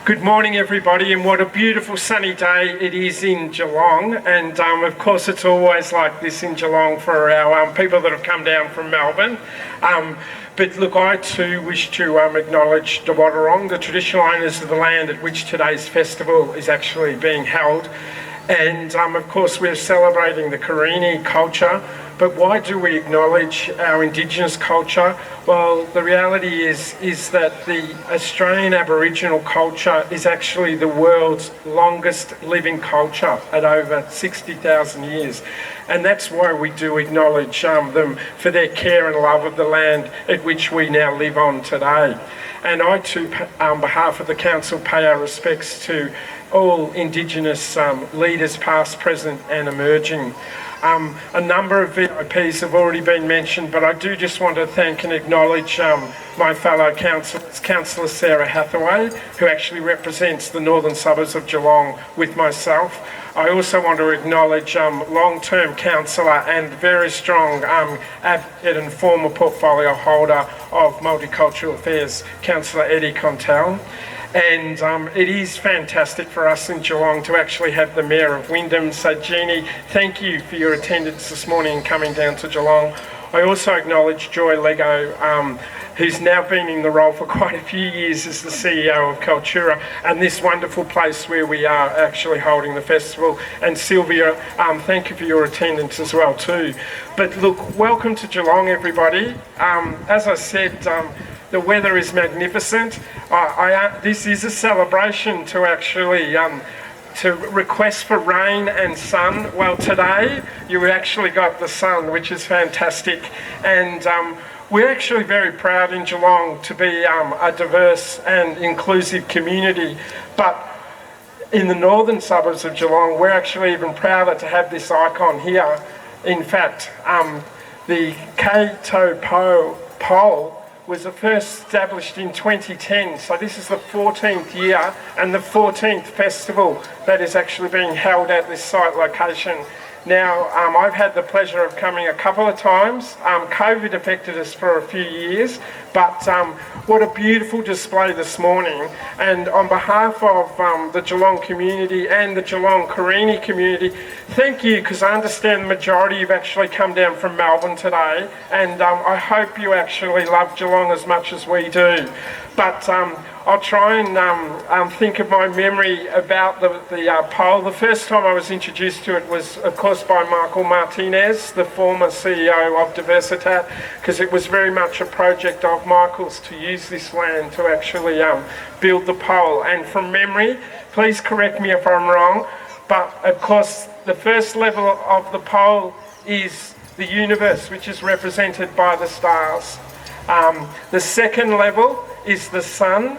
Good morning, everybody, and what a beautiful sunny day it is in Geelong. And of course, it's always like this in Geelong for our people that have come down from Melbourne. But look, I too wish to acknowledge the Wadawurrung, the traditional owners of the land at which today's festival is actually being held. And of course, we're celebrating the Karini culture. But why do we acknowledge our Indigenous culture? Well, the reality is that the Australian Aboriginal culture is actually the world's longest living culture at over 60,000 years. And that's why we do acknowledge them for their care and love of the land at which we now live on today. And I too, on behalf of the Council, pay our respects to all Indigenous leaders past, present and emerging. A number of VIPs have already been mentioned, but I do just want to thank and acknowledge my fellow councillors, Councillor Sarah Htoe, who actually represents the northern suburbs of Geelong with myself. I also want to acknowledge long-term councillor and very strong advocate and former portfolio holder of multicultural affairs, Councillor Eddie Contel. And it is fantastic for us in Geelong to actually have the Mayor of Wyndham. So Jeannie, thank you for your attendance this morning and coming down to Geelong. I also acknowledge Joy Lego, who's now been in the role for quite a few years as the CEO of Cultura, and this wonderful place where we are actually holding the festival. And Sylvia, thank you for your attendance as well too. But look, welcome to Geelong, everybody. As I said, the weather is magnificent. This is a celebration to actually to request for rain and sun. Well, today you actually got the sun, which is fantastic. And we're actually very proud in Geelong to be a diverse and inclusive community. But in the northern suburbs of Geelong, we're actually even prouder to have this icon here. In fact, the Htoe pole was first established in 2010, so this is the 14th year and the 14th festival that is actually being held at this site location. Now, I've had the pleasure of coming a couple of times. COVID affected us for a few years, but what a beautiful display this morning. And on behalf of the Geelong community and the Geelong Karini community, thank you, because I understand the majority have actually come down from Melbourne today, and I hope you actually love Geelong as much as we do. But I'll try and think of my memory about the poll. The first time I was introduced to it was, of course, by Michael Martinez, the former CEO of Diversitat, because it was very much a project of Michael's to use this land to actually build the pole. And from memory, please correct me if I'm wrong, but of course the first level of the pole is the universe, which is represented by the stars. The second level is the sun.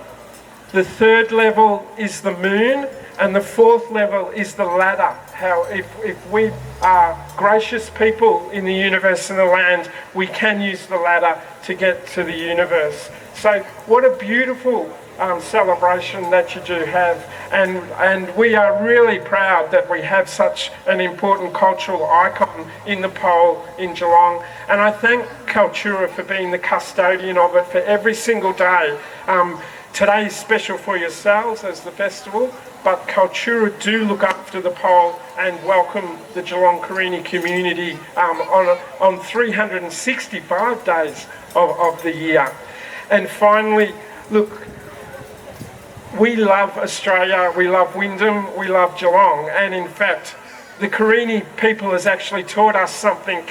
The third level is the moon, and the fourth level is the ladder. How if we are gracious people in the universe and the land, we can use the ladder to get to the universe. So what a beautiful celebration that you do have, and we are really proud that we have such an important cultural icon in the pole in Geelong. And I thank Cultura for being the custodian of it for every single day. Today is special for yourselves as the festival, but Cultura do look after the pole and welcome the Geelong Karini community on 365 days of the year. And finally, look, we love Australia, we love Wyndham, we love Geelong, and in fact, the Karini people has actually taught us something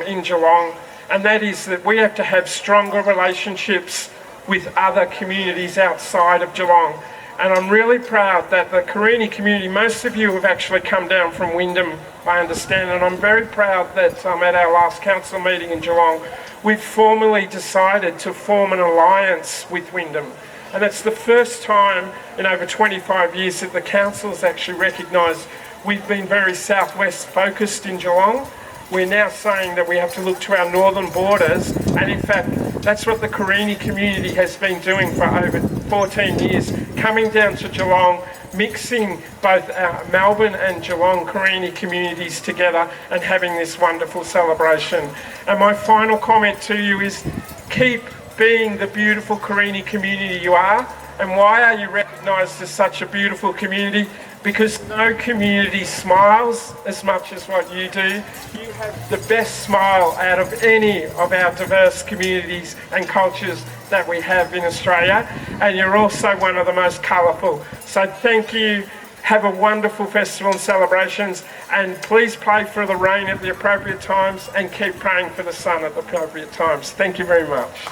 in Geelong, and that is that we have to have stronger relationships with other communities outside of Geelong. And I'm really proud that the Karini community, most of you have actually come down from Wyndham, I understand, and I'm very proud that at our last council meeting in Geelong, we've formally decided to form an alliance with Wyndham. And it's the first time in over 25 years that the council has actually recognised we've been very southwest focused in Geelong. We're now saying that we have to look to our northern borders, and in fact that's what the Karini community has been doing for over 14 years, coming down to Geelong, mixing both our Melbourne and Geelong Karini communities together and having this wonderful celebration. And my final comment to you is keep being the beautiful Karini community you are. And why are you recognised as such a beautiful community? Because no community smiles as much as what you do. You have the best smile out of any of our diverse communities and cultures that we have in Australia, and you're also one of the most colourful. So thank you. Have a wonderful festival and celebrations, and please pray for the rain at the appropriate times and keep praying for the sun at the appropriate times. Thank you very much.